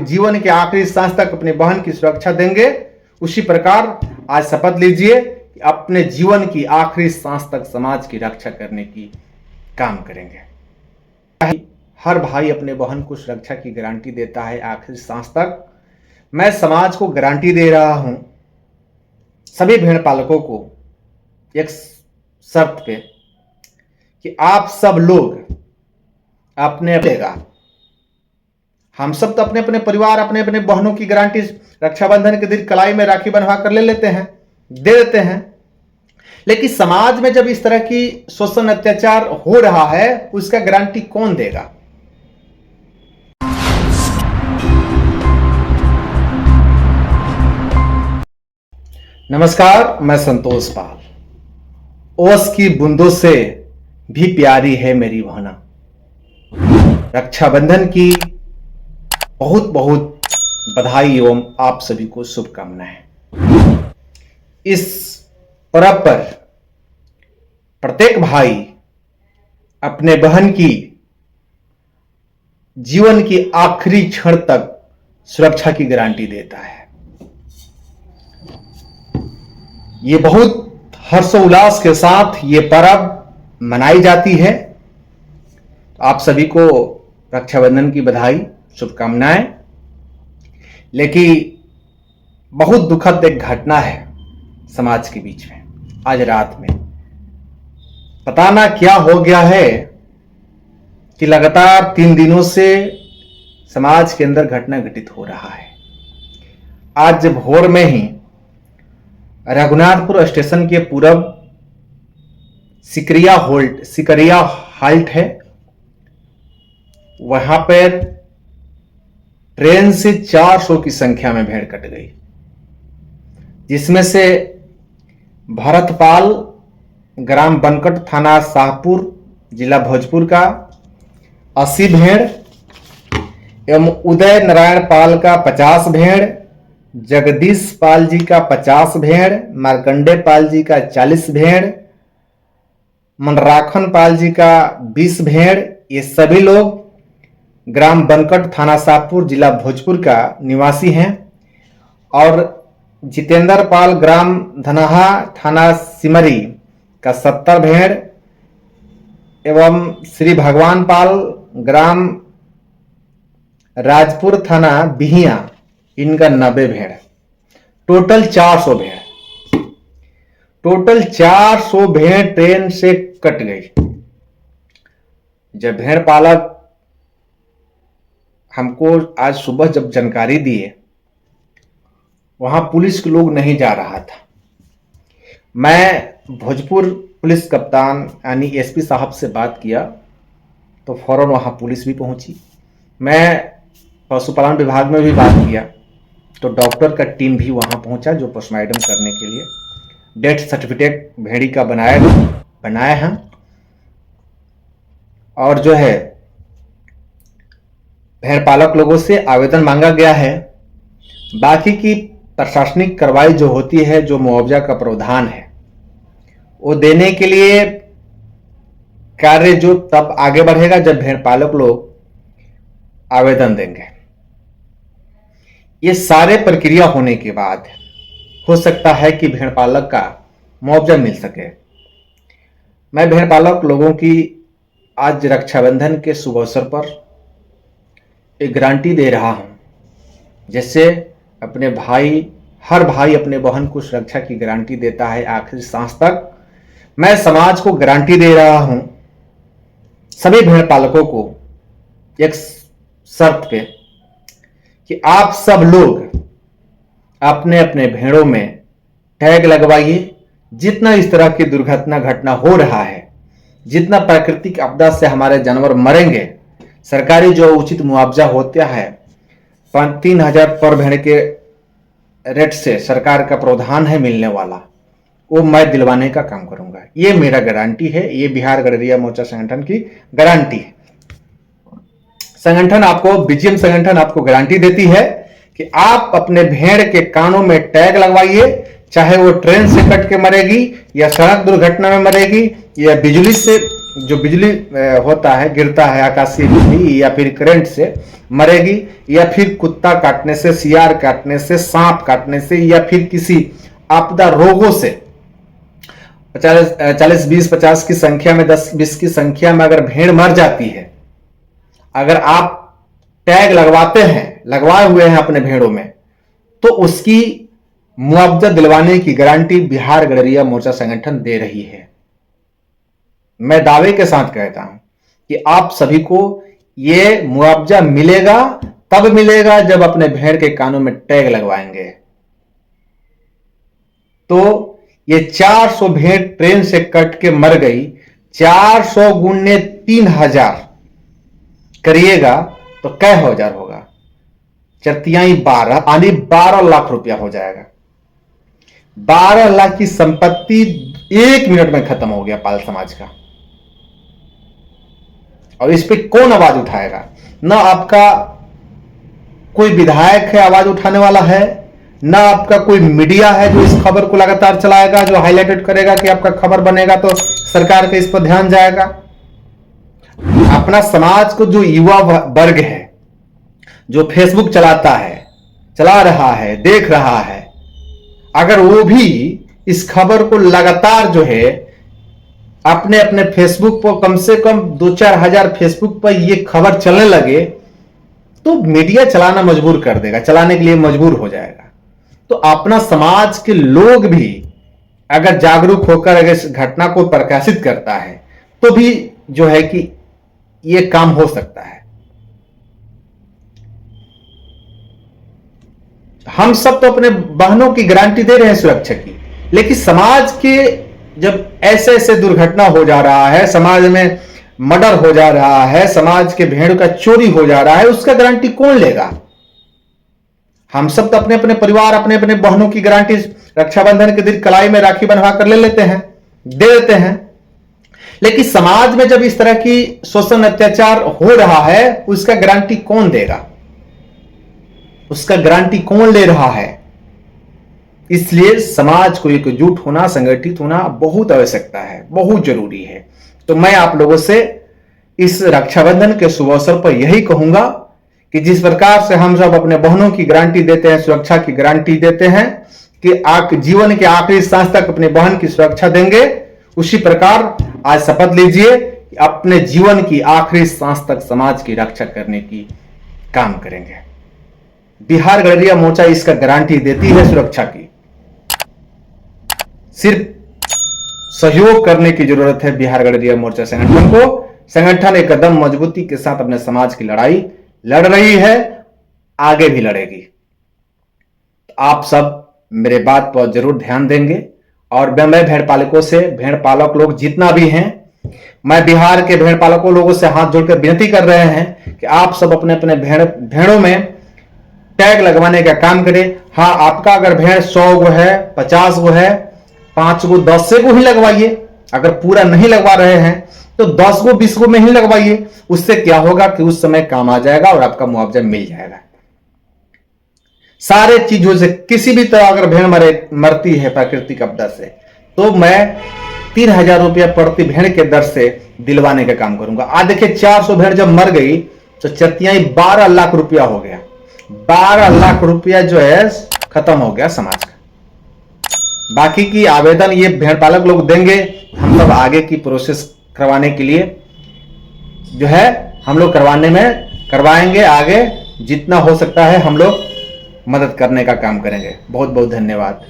जीवन के आखिरी सांस तक अपने बहन की सुरक्षा देंगे, उसी प्रकार आज शपथ लीजिए कि अपने जीवन की आखिरी सांस तक समाज की रक्षा करने की काम करेंगे। हर भाई अपने बहन को सुरक्षा की गारंटी देता है आखिरी सांस तक। मैं समाज को गारंटी दे रहा हूं, सभी भेड़ पालकों को एक शर्त पे, कि आप सब लोग अपने देगा, हम सब तो अपने अपने परिवार, अपने अपने बहनों की गारंटी रक्षाबंधन के दिन कलाई में राखी बंधवा कर ले लेते हैं, दे देते हैं। लेकिन समाज में जब इस तरह की शोषण अत्याचार हो रहा है, उसका गारंटी कौन देगा? नमस्कार, मैं संतोष पाल। ओस की बूंदों से भी प्यारी है मेरी बहना। रक्षाबंधन की बहुत बहुत बधाई एवं आप सभी को शुभकामनाएं। इस पर्व पर प्रत्येक भाई अपने बहन की जीवन की आखिरी क्षण तक सुरक्षा की गारंटी देता है। ये बहुत हर्षोल्लास के साथ ये पर्व मनाई जाती है। आप सभी को रक्षाबंधन की बधाई, शुभकामनाएं। लेकिन बहुत दुखद एक घटना है समाज के बीच में। आज रात में पता ना क्या हो गया है कि लगातार 3 दिनों से समाज के अंदर घटना घटित हो रहा है। आज भोर में ही रघुनाथपुर स्टेशन के पूरब सिकरिया हाल्ट है, वहां पर ट्रेन से 400 की संख्या में भेड़ कट गई, जिसमें से भरतपाल, ग्राम बनकट, थाना शाहपुर, जिला भोजपुर का 80 भेड़ एवं उदय नारायण पाल का 50 भेड़, जगदीश पाल जी का 50 भेड़, मार्कंडे पाल जी का 40 भेड़, मनराखन पाल जी का 20 भेड़, ये सभी लोग ग्राम बनकट, थाना शाहपुर, जिला भोजपुर का निवासी हैं। और जितेंद्र पाल, ग्राम धनहा, थाना सिमरी का 70 भेड़ एवं श्री भगवान पाल, ग्राम राजपुर, थाना बिहिया, इनका 90 भेड़। टोटल 400 भेड़। टोटल 400 भेड़ ट्रेन से कट गई। जब भेड़ पालक हमको आज सुबह जब जानकारी दिए, वहां पुलिस के लोग नहीं जा रहा था। मैं भोजपुर पुलिस कप्तान यानी एसपी साहब से बात किया तो फौरन वहां पुलिस भी पहुंची। मैं पशुपालन विभाग में भी बात किया तो डॉक्टर का टीम भी वहां पहुंचा, जो पोस्टमार्टम करने के लिए डेथ सर्टिफिकेट भेड़ी का बनाया है। और जो है भेड़ पालक लोगों से आवेदन मांगा गया है, बाकी की प्रशासनिक कार्रवाई जो होती है, जो मुआवजा का प्रावधान है, वो देने के लिए कार्य जो तब आगे बढ़ेगा जब भेड़ पालक लोग आवेदन देंगे। ये सारे प्रक्रिया होने के बाद हो सकता है कि भेड़ पालक का मुआवजा मिल सके। मैं भेड़ पालक लोगों की आज रक्षाबंधन के शुभ अवसर पर एक गारंटी दे रहा हूं, जैसे अपने भाई, हर भाई अपने बहन को सुरक्षा की गारंटी देता है आखिरी सांस तक। मैं समाज को गारंटी दे रहा हूं, सभी भेड़ पालकों को एक शर्त पे, कि आप सब लोग अपने अपने भेड़ों में टैग लगवाइए। जितना इस तरह की दुर्घटना घटना हो रहा है, जितना प्राकृतिक आपदा से हमारे जानवर मरेंगे, सरकारी जो उचित मुआवजा होता है 3,000 पर भेड़ के रेट से सरकार का प्रावधान है मिलने वाला, वो मैं दिलवाने का काम करूंगा। ये मेरा गारंटी है, ये बिहार गड़ेरिया मोर्चा संगठन की गारंटी है। संगठन आपको, बीजीएम संगठन आपको गारंटी देती है कि आप अपने भेड़ के कानों में टैग लगवाइए, चाहे वो ट्रेन से कट के मरेगी या सड़क दुर्घटना में मरेगी या बिजली से जो बिजली होता है, गिरता है आकाशीय बिजली, या फिर करंट से मरेगी, या फिर कुत्ता काटने से, सियार काटने से, सांप काटने से, या फिर किसी आपदा रोगों से 40, 20, 50 की संख्या में, 10, 20 की संख्या में अगर भेड़ मर जाती है, अगर आप टैग लगवाते हैं, लगवाए हुए हैं अपने भेड़ों में, तो उसकी मुआवजा दिलवाने की गारंटी बिहार गड़ेरिया मोर्चा संगठन दे रही है। मैं दावे के साथ कहता हूं कि आप सभी को यह मुआवजा मिलेगा, तब मिलेगा जब अपने भेड़ के कानों में टैग लगवाएंगे। तो ये 400 भेड़ ट्रेन से कट के मर गई, 400 गुने 3000 करिएगा तो कै हजार होगा, 4 12 यानी 12 लाख रुपया हो जाएगा। 12 लाख की संपत्ति 1 मिनट में खत्म हो गया पाल समाज का। और इस पे कौन आवाज उठाएगा? ना आपका कोई विधायक है आवाज उठाने वाला है, ना आपका कोई मीडिया है जो इस खबर को लगातार चलाएगा, जो हाईलाइटेड करेगा कि आपका खबर बनेगा तो सरकार के इस पर ध्यान जाएगा। अपना समाज को जो युवा वर्ग है, जो फेसबुक चलाता है, चला रहा है, देख रहा है, अगर वो भी इस खबर को लगातार जो है अपने अपने फेसबुक पर, कम से कम 2-4 हजार फेसबुक पर ये खबर चलने लगे, तो मीडिया चलाना मजबूर कर देगा, चलाने के लिए मजबूर हो जाएगा। तो अपना समाज के लोग भी अगर जागरूक होकर अगर इस घटना को प्रकाशित करता है, तो भी जो है कि ये काम हो सकता है। हम सब तो अपने बहनों की गारंटी दे रहे हैं सुरक्षा की, लेकिन समाज के जब ऐसे ऐसे दुर्घटना हो जा रहा है, समाज में मर्डर हो जा रहा है, समाज के भेड़ का चोरी हो जा रहा है, उसका गारंटी कौन लेगा? हम सब तो अपने अपने परिवार, अपने अपने बहनों की गारंटी रक्षाबंधन के दिन कलाई में राखी बंधवा कर ले लेते हैं, दे देते हैं। लेकिन समाज में जब इस तरह की शोषण अत्याचार हो रहा है, उसका गारंटी कौन देगा? उसका गारंटी कौन ले रहा है? इसलिए समाज को एकजुट होना, संगठित होना बहुत आवश्यकता है, बहुत जरूरी है। तो मैं आप लोगों से इस रक्षाबंधन के शुभ अवसर पर यही कहूंगा कि जिस प्रकार से हम सब अपने बहनों की गारंटी देते हैं, सुरक्षा की गारंटी देते हैं कि जीवन के आखिरी सांस तक अपने बहन की सुरक्षा देंगे, उसी प्रकार आज शपथ लीजिए कि अपने जीवन की आखिरी सांस तक समाज की रक्षा करने की काम करेंगे। बिहार गड़ेरिया मोर्चा इसका गारंटी देती है सुरक्षा की। सिर्फ सहयोग करने की जरूरत है बिहार गड़ेरिया मोर्चा संगठन को। संगठन एक कदम मजबूती के साथ अपने समाज की लड़ाई लड़ रही है, आगे भी लड़ेगी। आप सब मेरे बात पर जरूर ध्यान देंगे। और मैं भेड़ पालकों से, भेड़ पालक लोग जितना भी हैं, मैं बिहार के भेड़ पालकों लोगों से हाथ जोड़कर विनती कर रहे हैं कि आप सब अपने अपने भेड़ों में टैग लगवाने का काम करें। हाँ, आपका अगर भेड़ 100 गो है, 50 गो है, 5 गो 10 से को ही लगवाइए। अगर पूरा नहीं लगवा रहे हैं तो 10 गो 20 गो में ही लगवाइए। उससे क्या होगा कि उस समय काम आ जाएगा और आपका मुआवजा मिल जाएगा। सारे चीजों से किसी भी तरह अगर भेड़ मरती है प्राकृतिक आपदा से, तो मैं 3000 रुपया प्रति भेड़ के दर से दिलवाने का काम करूंगा। आज देखिए 400 भेड़ जब मर गई तो 12 लाख रुपया हो गया। 12 लाख रुपया जो है खत्म हो गया समाज का। बाकी की आवेदन ये भेड़ पालक लोग देंगे, हम सब आगे की प्रोसेस करवाने के लिए जो है हम लोग करवाएंगे। आगे जितना हो सकता है हम लोग मदद करने का काम करेंगे। बहुत बहुत धन्यवाद।